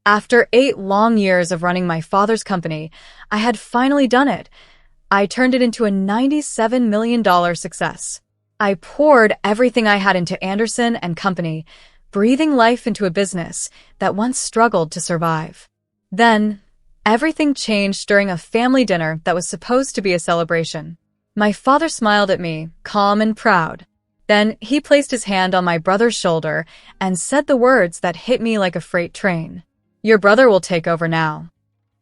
After 8 long years of running my father's company, I had finally done it. I turned it into a $97 million success. I poured everything I had into Anderson and Company, breathing life into a business that once struggled to survive. Then, everything changed during a family dinner that was supposed to be a celebration. My father smiled at me, calm and proud. Then he placed his hand on my brother's shoulder and said the words that hit me like a freight train. "Your brother will take over now."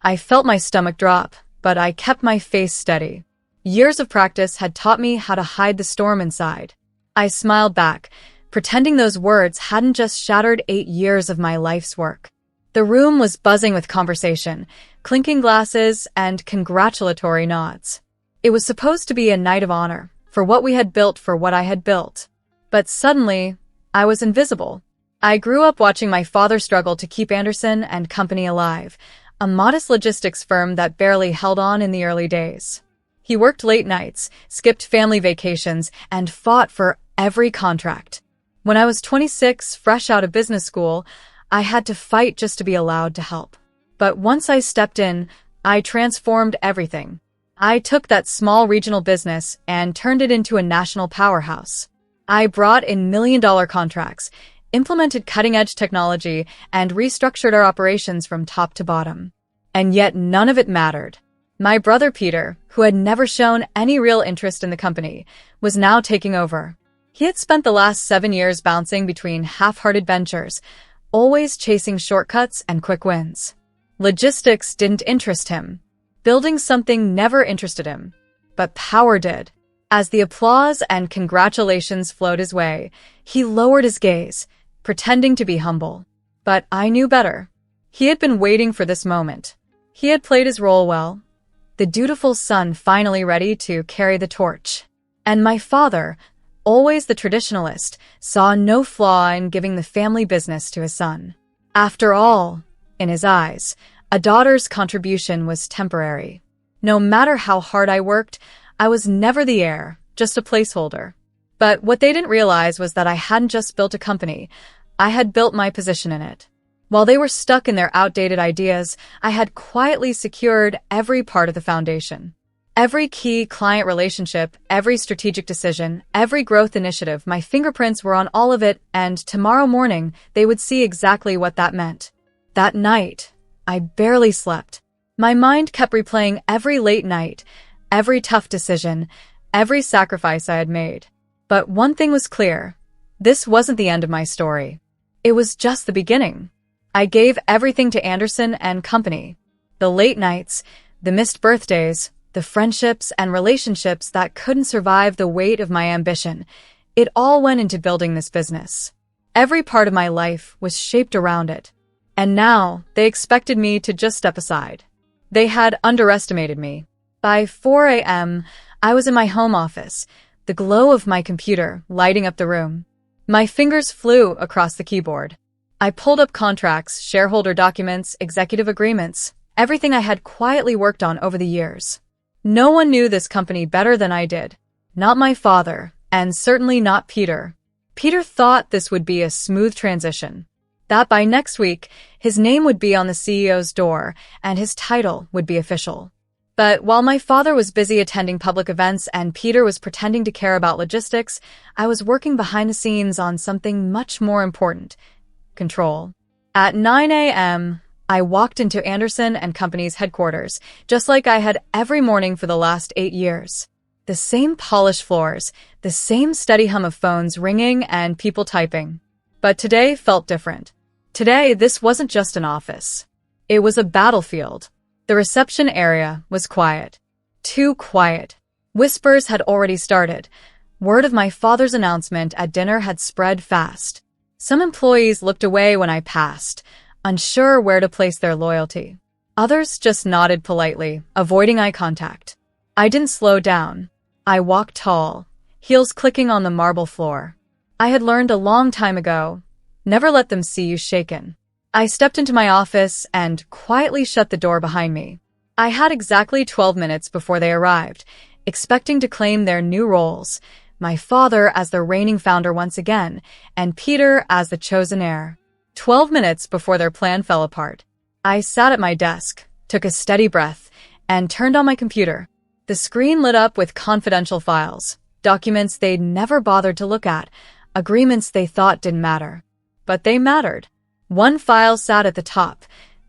I felt my stomach drop, but I kept my face steady. Years of practice had taught me how to hide the storm inside. I smiled back, pretending those words hadn't just shattered 8 years of my life's work. The room was buzzing with conversation, clinking glasses, and congratulatory nods. It was supposed to be a night of honor, for what we had built, for what I had built. But suddenly, I was invisible. I grew up watching my father struggle to keep Anderson and Company alive, a modest logistics firm that barely held on in the early days. He worked late nights, skipped family vacations, and fought for every contract. When I was 26, fresh out of business school, I had to fight just to be allowed to help. But once I stepped in, I transformed everything. I took that small regional business and turned it into a national powerhouse. I brought in million-dollar contracts, implemented cutting-edge technology, and restructured our operations from top to bottom. And yet none of it mattered. My brother Peter, who had never shown any real interest in the company, was now taking over. He had spent the last 7 years bouncing between half-hearted ventures, always chasing shortcuts and quick wins. Logistics didn't interest him. Building something never interested him. But power did. As the applause and congratulations flowed his way, he lowered his gaze, pretending to be humble. But I knew better. He had been waiting for this moment. He had played his role well, the dutiful son finally ready to carry the torch. And my father, always the traditionalist, saw no flaw in giving the family business to his son. After all, in his eyes, a daughter's contribution was temporary. No matter how hard I worked, I was never the heir, just a placeholder. But what they didn't realize was that I hadn't just built a company, I had built my position in it. While they were stuck in their outdated ideas, I had quietly secured every part of the foundation. Every key client relationship, every strategic decision, every growth initiative, my fingerprints were on all of it, and tomorrow morning, they would see exactly what that meant. That night, I barely slept. My mind kept replaying every late night, every tough decision, every sacrifice I had made. But one thing was clear. This wasn't the end of my story. It was just the beginning. I gave everything to Anderson and Company. The late nights, the missed birthdays, the friendships and relationships that couldn't survive the weight of my ambition. It all went into building this business. Every part of my life was shaped around it. And now, they expected me to just step aside. They had underestimated me. By 4 a.m., I was in my home office, the glow of my computer lighting up the room. My fingers flew across the keyboard. I pulled up contracts, shareholder documents, executive agreements, everything I had quietly worked on over the years. No one knew this company better than I did. Not my father, and certainly not Peter. Peter thought this would be a smooth transition. That by next week, his name would be on the CEO's door, and his title would be official. But while my father was busy attending public events and Peter was pretending to care about logistics, I was working behind the scenes on something much more important: control. At 9 a.m., I walked into Anderson and Company's headquarters, just like I had every morning for the last 8 years. The same polished floors, the same steady hum of phones ringing and people typing. But today felt different. Today, this wasn't just an office. It was a battlefield. The reception area was quiet. Too quiet. Whispers had already started. Word of my father's announcement at dinner had spread fast. Some employees looked away when I passed, unsure where to place their loyalty. Others just nodded politely, avoiding eye contact. I didn't slow down. I walked tall, heels clicking on the marble floor. I had learned a long time ago, never let them see you shaken. I stepped into my office and quietly shut the door behind me. I had exactly 12 minutes before they arrived, expecting to claim their new roles, my father as the reigning founder once again, and Peter as the chosen heir. 12 minutes before their plan fell apart. I sat at my desk, took a steady breath, and turned on my computer. The screen lit up with confidential files, documents they'd never bothered to look at, agreements they thought didn't matter. But they mattered. One file sat at the top,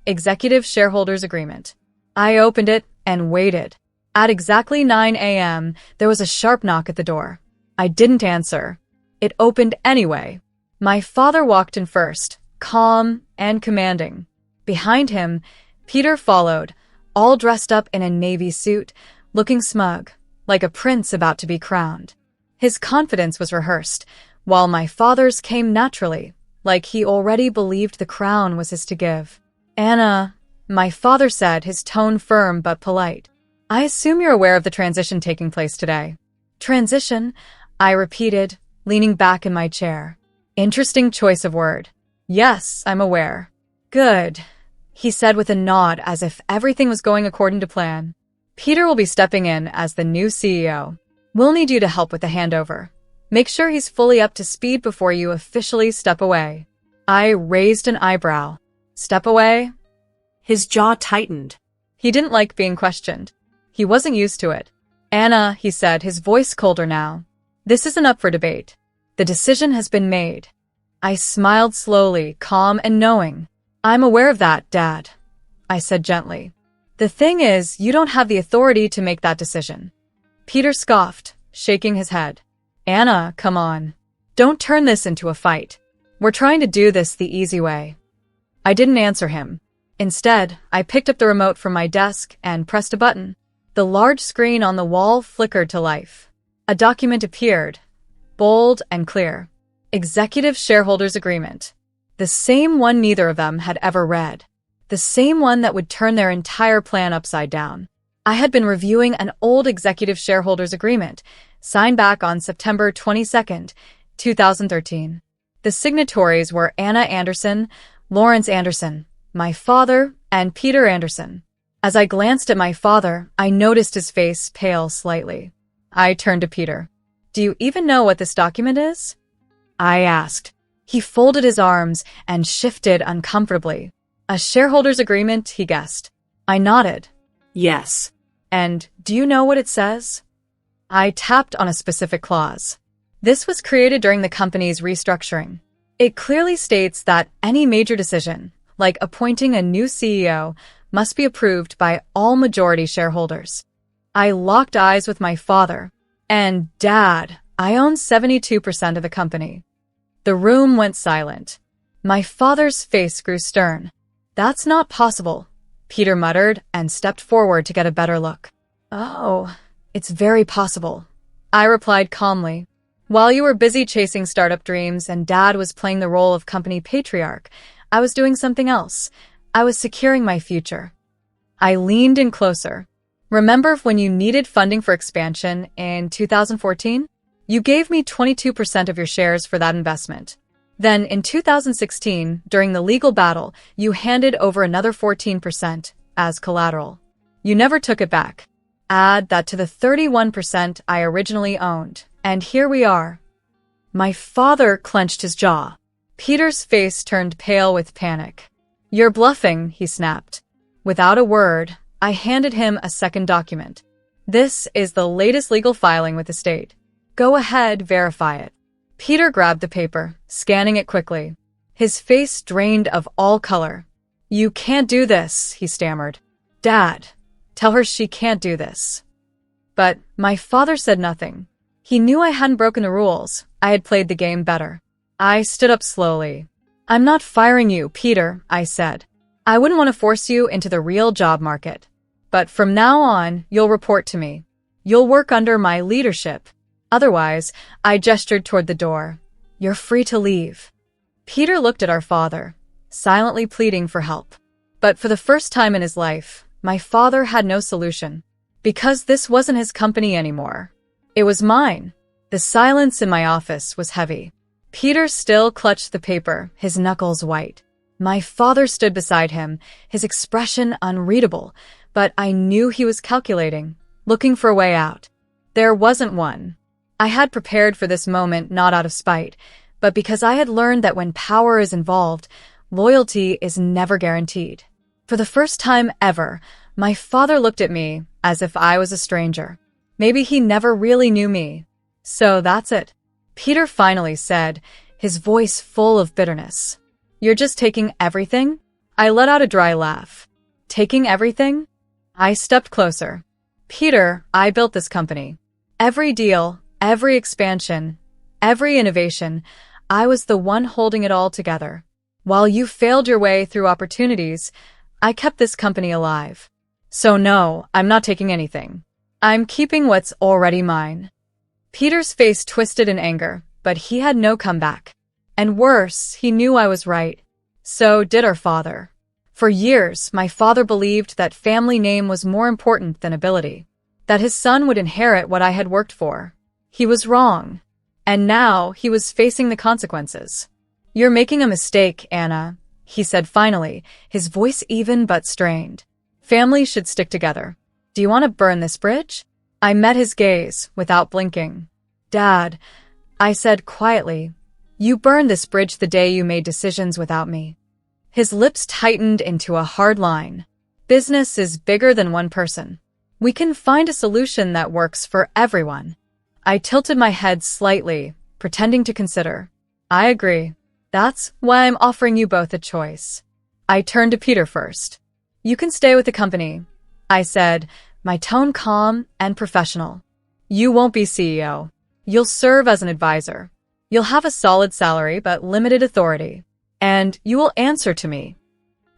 Executive Shareholders Agreement. I opened it and waited. At exactly 9 a.m., there was a sharp knock at the door. I didn't answer. It opened anyway. My father walked in first, calm and commanding. Behind him, Peter followed, all dressed up in a navy suit, looking smug, like a prince about to be crowned. His confidence was rehearsed, while my father's came naturally, like he already believed the crown was his to give. "Anna," my father said, his tone firm but polite. "I assume you're aware of the transition taking place today." "Transition?" I repeated, leaning back in my chair. Interesting choice of word. "Yes, I'm aware." "Good," he said with a nod as if everything was going according to plan. "Peter will be stepping in as the new CEO. We'll need you to help with the handover. Make sure he's fully up to speed before you officially step away." I raised an eyebrow. "Step away?" His jaw tightened. He didn't like being questioned. He wasn't used to it. "Anna," he said, his voice colder now, "this isn't up for debate. The decision has been made." I smiled slowly, calm and knowing. "I'm aware of that, Dad," I said gently. "The thing is, you don't have the authority to make that decision." Peter scoffed, shaking his head. "Anna, come on. Don't turn this into a fight. We're trying to do this the easy way." I didn't answer him. Instead, I picked up the remote from my desk and pressed a button. The large screen on the wall flickered to life. A document appeared, bold and clear. Executive Shareholders Agreement. The same one neither of them had ever read. The same one that would turn their entire plan upside down. I had been reviewing an old Executive Shareholders Agreement, signed back on September 22nd, 2013. The signatories were Anna Anderson, Lawrence Anderson, my father, and Peter Anderson. As I glanced at my father, I noticed his face pale slightly. I turned to Peter. "Do you even know what this document is?" I asked. He folded his arms and shifted uncomfortably. "A shareholders' agreement," he guessed. I nodded. "Yes." "And do you know what it says?" I tapped on a specific clause. This was created during the company's restructuring. It clearly states that any major decision, like appointing a new CEO, must be approved by all majority shareholders. I locked eyes with my father. "And Dad, I own 72% of the company." The room went silent. My father's face grew stern. "That's not possible," Peter muttered and stepped forward to get a better look. "Oh, it's very possible," I replied calmly. "While you were busy chasing startup dreams and Dad was playing the role of company patriarch, I was doing something else. I was securing my future." I leaned in closer. "Remember when you needed funding for expansion in 2014? You gave me 22% of your shares for that investment. Then in 2016, during the legal battle, you handed over another 14% as collateral. You never took it back. Add that to the 31% I originally owned, and here we are." My father clenched his jaw. Peter's face turned pale with panic. "You're bluffing," he snapped. Without a word, I handed him a second document. "This is the latest legal filing with the state. Go ahead, verify it." Peter grabbed the paper, scanning it quickly. His face drained of all color. "You can't do this," he stammered. "Dad, tell her she can't do this." But my father said nothing. He knew I hadn't broken the rules. I had played the game better. I stood up slowly. "I'm not firing you, Peter," I said. "I wouldn't want to force you into the real job market. But from now on, you'll report to me. You'll work under my leadership. Otherwise," I gestured toward the door, "you're free to leave." Peter looked at our father, silently pleading for help. But for the first time in his life, my father had no solution. Because this wasn't his company anymore. It was mine. The silence in my office was heavy. Peter still clutched the paper, his knuckles white. My father stood beside him, his expression unreadable, but I knew he was calculating, looking for a way out. There wasn't one. I had prepared for this moment not out of spite, but because I had learned that when power is involved, loyalty is never guaranteed. For the first time ever, my father looked at me as if I was a stranger. Maybe he never really knew me. So that's it. Peter finally said, his voice full of bitterness. You're just taking everything? I let out a dry laugh. Taking everything? I stepped closer. Peter, I built this company. Every deal, every expansion, every innovation, I was the one holding it all together. While you failed your way through opportunities, I kept this company alive. So no, I'm not taking anything. I'm keeping what's already mine. Peter's face twisted in anger, but he had no comeback. And worse, he knew I was right. So did our father. For years, my father believed that family name was more important than ability, that his son would inherit what I had worked for. He was wrong. And now he was facing the consequences. You're making a mistake, Anna, he said finally, his voice even but strained. Families should stick together. Do you want to burn this bridge? I met his gaze without blinking. Dad, I said quietly, you burned this bridge the day you made decisions without me. His lips tightened into a hard line. Business is bigger than one person. We can find a solution that works for everyone. I tilted my head slightly, pretending to consider. I agree. That's why I'm offering you both a choice. I turned to Peter first. You can stay with the company, I said, my tone calm and professional. You won't be CEO. You'll serve as an advisor. You'll have a solid salary but limited authority. And you will answer to me.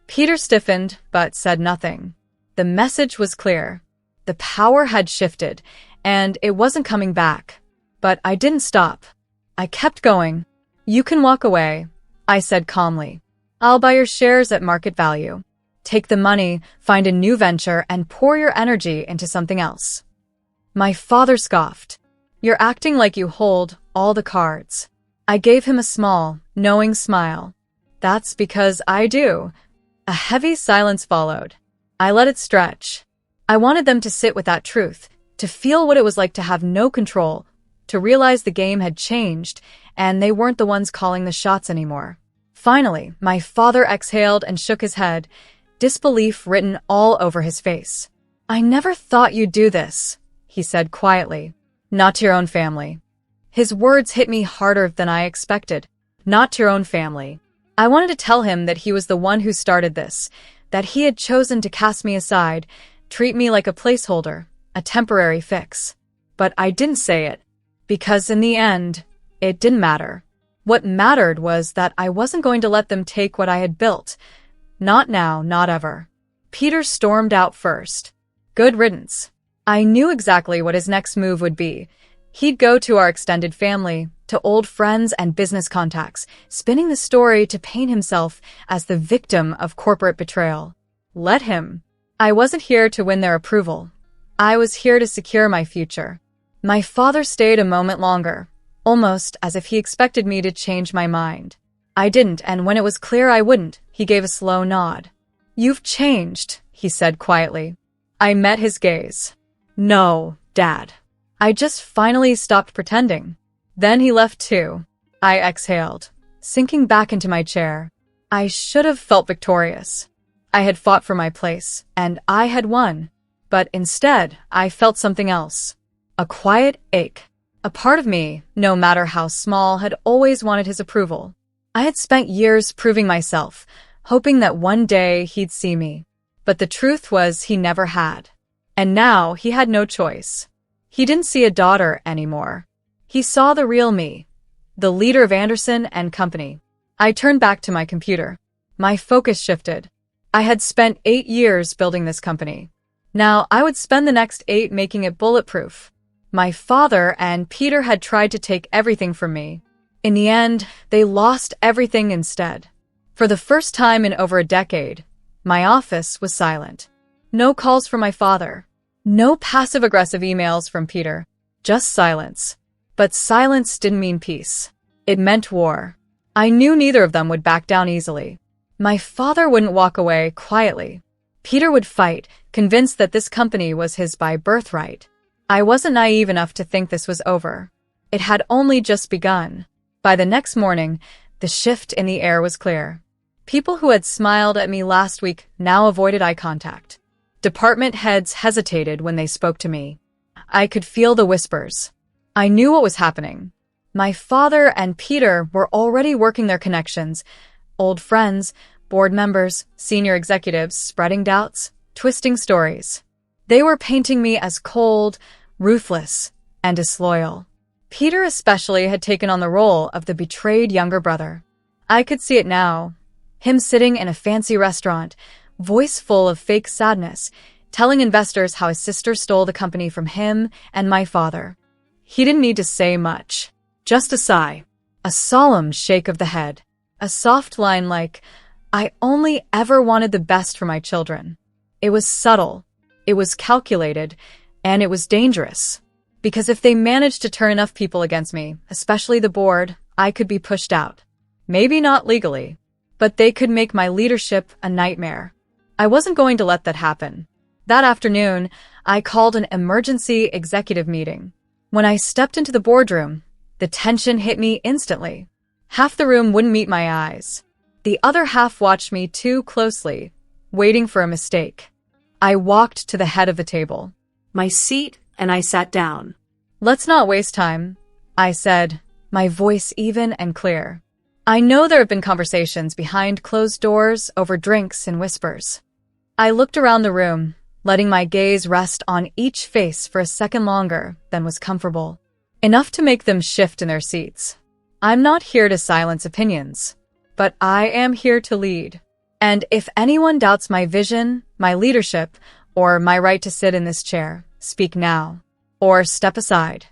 Peter stiffened but said nothing. The message was clear. The power had shifted, and it wasn't coming back. But I didn't stop. I kept going. You can walk away, I said calmly. I'll buy your shares at market value. Take the money, find a new venture, and pour your energy into something else. My father scoffed. You're acting like you hold all the cards. I gave him a small, knowing smile. That's because I do. A heavy silence followed. I let it stretch. I wanted them to sit with that truth, to feel what it was like to have no control, to realize the game had changed, and they weren't the ones calling the shots anymore. Finally, my father exhaled and shook his head, disbelief written all over his face. I never thought you'd do this, he said quietly. Not to your own family. His words hit me harder than I expected. Not to your own family. I wanted to tell him that he was the one who started this, that he had chosen to cast me aside, treat me like a placeholder, a temporary fix. But I didn't say it, because in the end, it didn't matter. What mattered was that I wasn't going to let them take what I had built. Not now, not ever. Peter stormed out first. Good riddance. I knew exactly what his next move would be. He'd go to our extended family, to old friends and business contacts, spinning the story to paint himself as the victim of corporate betrayal. Let him. I wasn't here to win their approval. I was here to secure my future. My father stayed a moment longer, almost as if he expected me to change my mind. I didn't, and when it was clear I wouldn't, he gave a slow nod. You've changed, he said quietly. I met his gaze. No, Dad. I just finally stopped pretending. Then he left too. I exhaled, sinking back into my chair. I should have felt victorious. I had fought for my place, and I had won. But instead, I felt something else. A quiet ache. A part of me, no matter how small, had always wanted his approval. I had spent years proving myself, hoping that one day he'd see me. But the truth was he never had. And now he had no choice. He didn't see a daughter anymore. He saw the real me, the leader of Anderson and Company. I turned back to my computer. My focus shifted. I had spent 8 years building this company. Now I would spend the next 8 making it bulletproof. My father and Peter had tried to take everything from me. In the end, they lost everything instead. For the first time in over a decade, my office was silent. No calls from my father. No passive-aggressive emails from Peter. Just silence. But silence didn't mean peace. It meant war. I knew neither of them would back down easily. My father wouldn't walk away quietly. Peter would fight, convinced that this company was his by birthright. I wasn't naive enough to think this was over. It had only just begun. By the next morning, the shift in the air was clear. People who had smiled at me last week now avoided eye contact. Department heads hesitated when they spoke to me. I could feel the whispers. I knew what was happening. My father and Peter were already working their connections. Old friends, board members, senior executives, spreading doubts, twisting stories. They were painting me as cold, ruthless, and disloyal. Peter especially had taken on the role of the betrayed younger brother. I could see it now. Him sitting in a fancy restaurant, voice full of fake sadness, telling investors how his sister stole the company from him and my father. He didn't need to say much. Just a sigh, a solemn shake of the head, a soft line like, "I only ever wanted the best for my children." It was subtle, it was calculated, and it was dangerous. Because if they managed to turn enough people against me, especially the board, I could be pushed out. Maybe not legally, but they could make my leadership a nightmare. I wasn't going to let that happen. That afternoon, I called an emergency executive meeting. When I stepped into the boardroom, the tension hit me instantly. Half the room wouldn't meet my eyes. The other half watched me too closely, waiting for a mistake. I walked to the head of the table. My seat, and I sat down. "Let's not waste time," I said, my voice even and clear. I know there have been conversations behind closed doors over drinks and whispers. I looked around the room, letting my gaze rest on each face for a second longer than was comfortable. Enough to make them shift in their seats. I'm not here to silence opinions, but I am here to lead. And if anyone doubts my vision, my leadership, or my right to sit in this chair, speak now, or step aside.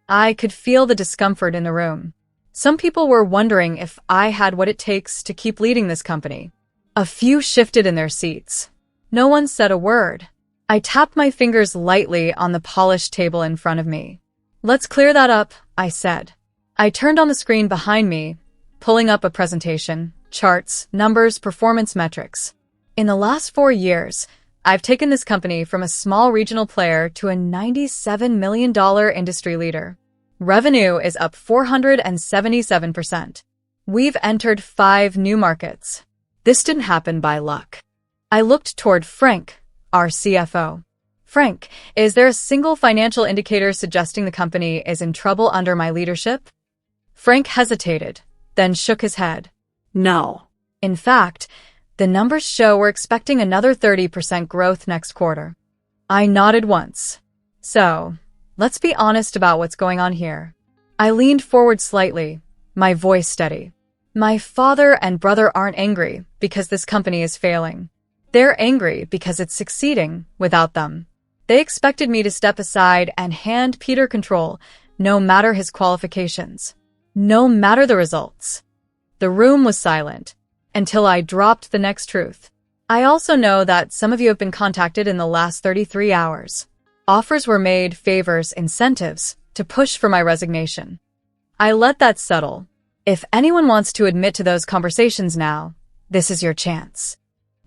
I could feel the discomfort in the room. Some people were wondering if I had what it takes to keep leading this company. A few shifted in their seats. No one said a word. I tapped my fingers lightly on the polished table in front of me. "Let's clear that up," I said. I turned on the screen behind me, pulling up a presentation, charts, numbers, performance metrics. In the last 4 years, I've taken this company from a small regional player to a $97 million industry leader. Revenue is up 477%. We've entered 5 new markets. This didn't happen by luck. I looked toward Frank, our CFO. "Frank, is there a single financial indicator suggesting the company is in trouble under my leadership?" Frank hesitated, then shook his head. No. In fact, the numbers show we're expecting another 30% growth next quarter. I nodded once. "So, let's be honest about what's going on here." I leaned forward slightly, my voice steady. "My father and brother aren't angry because this company is failing. They're angry because it's succeeding without them. They expected me to step aside and hand Peter control, no matter his qualifications, no matter the results." The room was silent until I dropped the next truth. "I also know that some of you have been contacted in the last 33 hours. Offers were made, favors, incentives to push for my resignation." I let that settle. If anyone wants to admit to those conversations now, this is your chance.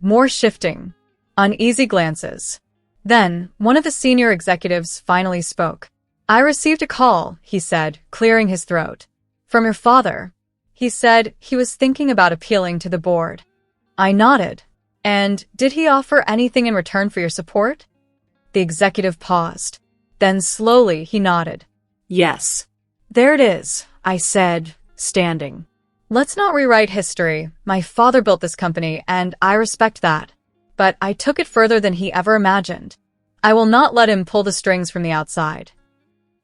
More shifting, uneasy glances. Then, one of the senior executives finally spoke. "I received a call," he said, clearing his throat. "From your father. He said he was thinking about appealing to the board." I nodded. "And did he offer anything in return for your support?" The executive paused. Then slowly he nodded. "Yes." "There it is," I said, standing. "Let's not rewrite history. My father built this company, and I respect that. But I took it further than he ever imagined. I will not let him pull the strings from the outside."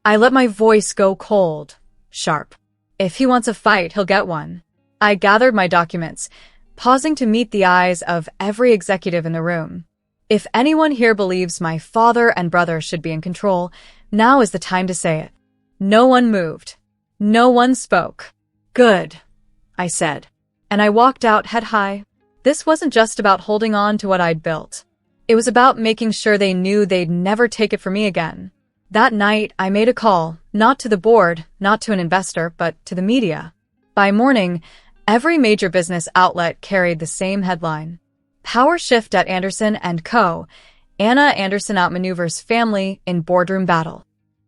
I let my voice go cold, sharp. If he wants a fight, he'll get one. I gathered my documents, pausing to meet the eyes of every executive in the room. If anyone here believes my father and brother should be in control, now is the time to say it. No one moved. No one spoke. "Good," I said. And I walked out head high. This wasn't just about holding on to what I'd built. It was about making sure they knew they'd never take it from me again. That night, I made a call, not to the board, not to an investor, but to the media. By morning, every major business outlet carried the same headline. "Power shift at Anderson & Co. Anna Anderson outmaneuvers family in boardroom battle."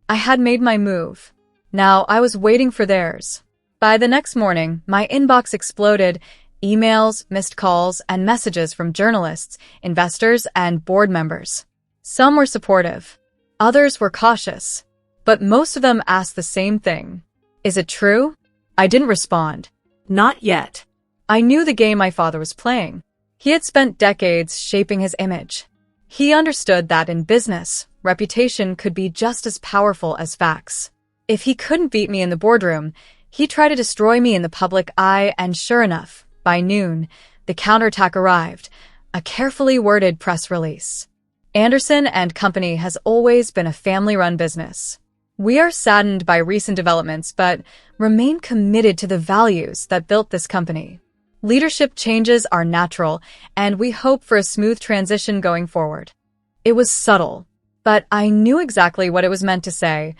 I had made my move. Now I was waiting for theirs. By the next morning, my inbox exploded, emails, missed calls, and messages from journalists, investors, and board members. Some were supportive. Others were cautious. But most of them asked the same thing. Is it true? I didn't respond. Not yet. I knew the game my father was playing. He had spent decades shaping his image. He understood that in business, reputation could be just as powerful as facts. If he couldn't beat me in the boardroom, he'd try to destroy me in the public eye, and sure enough, by noon, the counterattack arrived, a carefully worded press release. Anderson and Company has always been a family-run business. We are saddened by recent developments, but remain committed to the values that built this company. Leadership changes are natural, and we hope for a smooth transition going forward. It was subtle, but I knew exactly what it was meant to say.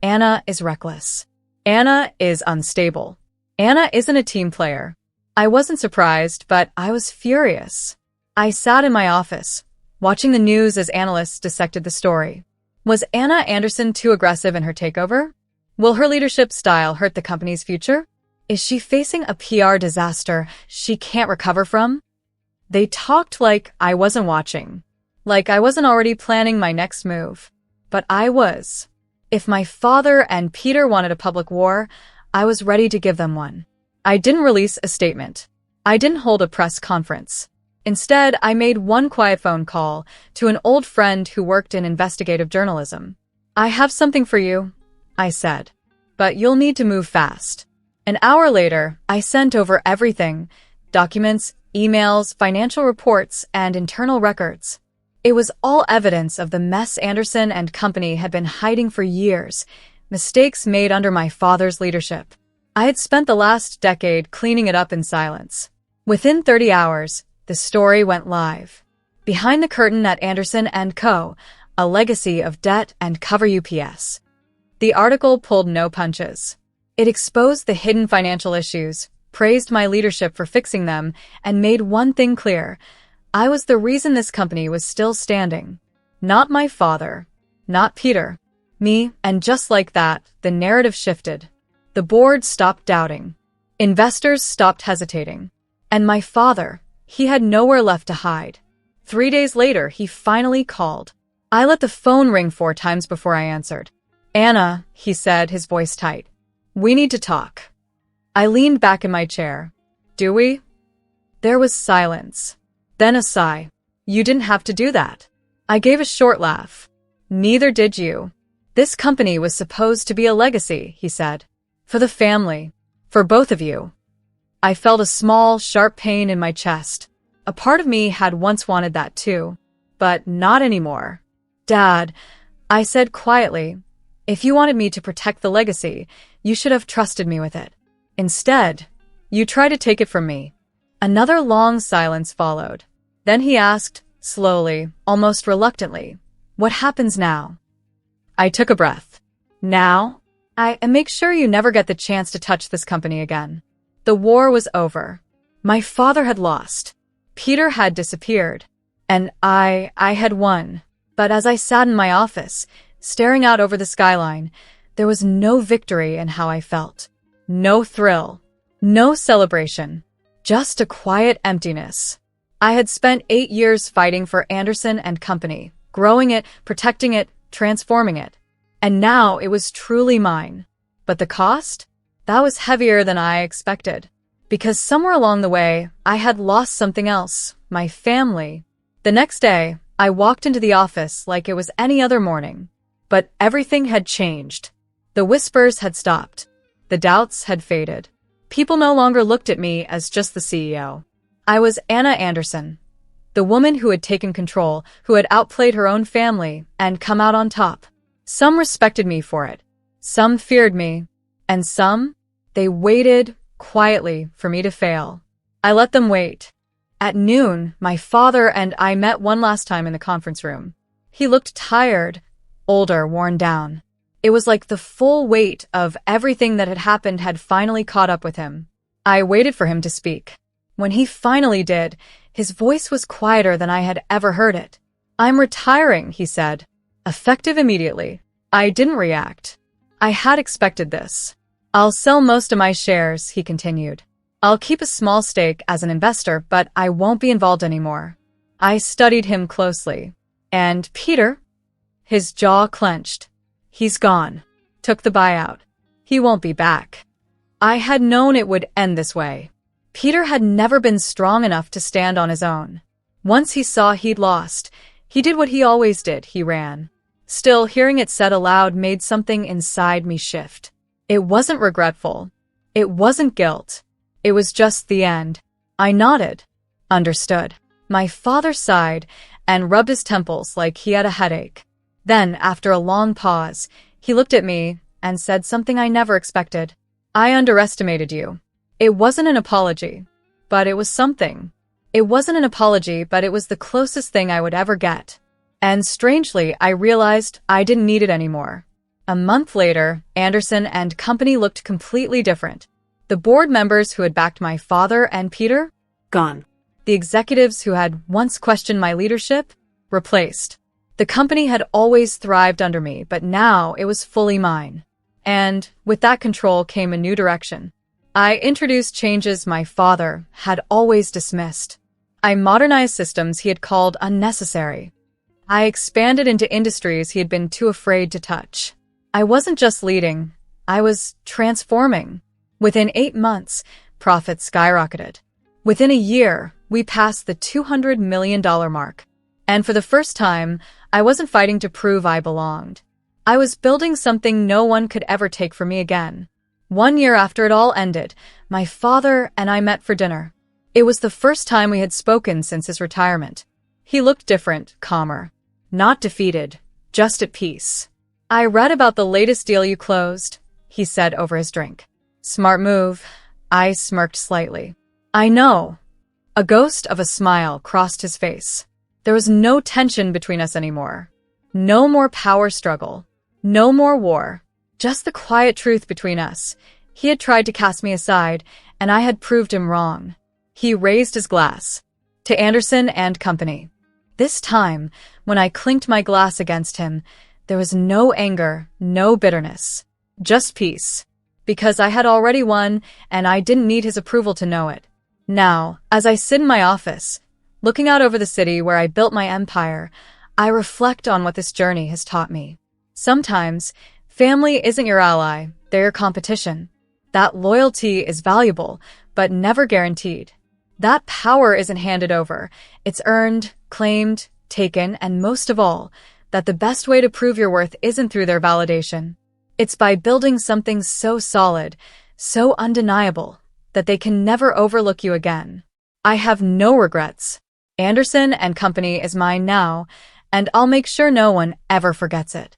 Anna is reckless. Anna is unstable. Anna isn't a team player. I wasn't surprised, but I was furious. I sat in my office, watching the news as analysts dissected the story. Was Anna Anderson too aggressive in her takeover? Will her leadership style hurt the company's future? Is she facing a PR disaster she can't recover from? They talked like I wasn't watching, like I wasn't already planning my next move. But I was. If my father and Peter wanted a public war, I was ready to give them one. I didn't release a statement. I didn't hold a press conference. Instead, I made one quiet phone call to an old friend who worked in investigative journalism. I have something for you, I said, but you'll need to move fast. An hour later, I sent over everything: documents, emails, financial reports, and internal records. It was all evidence of the mess Anderson and Company had been hiding for years, mistakes made under my father's leadership. I had spent the last decade cleaning it up in silence. Within 30 hours, the story went live. Behind the curtain at Anderson & Co., a legacy of debt and cover UPS. The article pulled no punches. It exposed the hidden financial issues, praised my leadership for fixing them, and made one thing clear: I was the reason this company was still standing. Not my father. Not Peter. Me. And just like that, the narrative shifted. The board stopped doubting. Investors stopped hesitating. And my father, he had nowhere left to hide. 3 days later, he finally called. I let the phone ring 4 times before I answered. Anna, he said, his voice tight. We need to talk. I leaned back in my chair. Do we? There was silence. Then a sigh. You didn't have to do that. I gave a short laugh. Neither did you. This company was supposed to be a legacy, he said. For the family. For both of you. I felt a small, sharp pain in my chest. A part of me had once wanted that too. But not anymore. Dad, I said quietly, if you wanted me to protect the legacy, you should have trusted me with it. Instead, you tried to take it from me. Another long silence followed. Then he asked, slowly, almost reluctantly, what happens now? I took a breath. Now? I make sure you never get the chance to touch this company again. The war was over. My father had lost. Peter had disappeared. And I had won. But as I sat in my office, staring out over the skyline, there was no victory in how I felt. No thrill. No celebration. Just a quiet emptiness. I had spent 8 years fighting for Anderson and Company, growing it, protecting it, transforming it. And now it was truly mine. But the cost? That was heavier than I expected. Because somewhere along the way, I had lost something else, my family. The next day, I walked into the office like it was any other morning. But everything had changed. The whispers had stopped. The doubts had faded. People no longer looked at me as just the CEO. I was Anna Anderson, the woman who had taken control, who had outplayed her own family and come out on top. Some respected me for it. Some feared me. And some, they waited quietly for me to fail. I let them wait. At noon, my father and I met one last time in the conference room. He looked tired, older, worn down. It was like the full weight of everything that had happened had finally caught up with him. I waited for him to speak. When he finally did, his voice was quieter than I had ever heard it. I'm retiring, he said. Effective immediately. I didn't react. I had expected this. I'll sell most of my shares, he continued. I'll keep a small stake as an investor, but I won't be involved anymore. I studied him closely. And Peter? His jaw clenched. He's gone. Took the buyout. He won't be back. I had known it would end this way. Peter had never been strong enough to stand on his own. Once he saw he'd lost, he did what he always did, he ran. Still, hearing it said aloud made something inside me shift. It wasn't regretful. It wasn't guilt. It was just the end. I nodded. Understood. My father sighed and rubbed his temples like he had a headache. Then, after a long pause, he looked at me and said something I never expected. I underestimated you. It wasn't an apology, but it was something. It wasn't an apology, but it was the closest thing I would ever get. And strangely, I realized I didn't need it anymore. A month later, Anderson and company looked completely different. The board members who had backed my father and Peter? Gone. The executives who had once questioned my leadership? Replaced. The company had always thrived under me, but now it was fully mine. And with that control came a new direction. I introduced changes my father had always dismissed. I modernized systems he had called unnecessary. I expanded into industries he had been too afraid to touch. I wasn't just leading, I was transforming. Within 8 months, profits skyrocketed. Within a year, we passed the $200 million mark. And for the first time, I wasn't fighting to prove I belonged. I was building something no one could ever take from me again. 1 year after it all ended, my father and I met for dinner. It was the first time we had spoken since his retirement. He looked different, calmer. Not defeated, just at peace. I read about the latest deal you closed, he said over his drink. Smart move. I smirked slightly. I know. A ghost of a smile crossed his face. There was no tension between us anymore. No more power struggle. No more war. Just the quiet truth between us. He had tried to cast me aside, and I had proved him wrong. He raised his glass. To Anderson and company. This time, when I clinked my glass against him, there was no anger, no bitterness. Just peace. Because I had already won, and I didn't need his approval to know it. Now, as I sit in my office, looking out over the city where I built my empire, I reflect on what this journey has taught me. Sometimes, family isn't your ally, they're your competition. That loyalty is valuable, but never guaranteed. That power isn't handed over. It's earned, claimed, taken, and most of all, that the best way to prove your worth isn't through their validation. It's by building something so solid, so undeniable, that they can never overlook you again. I have no regrets. Anderson and company is mine now, and I'll make sure no one ever forgets it.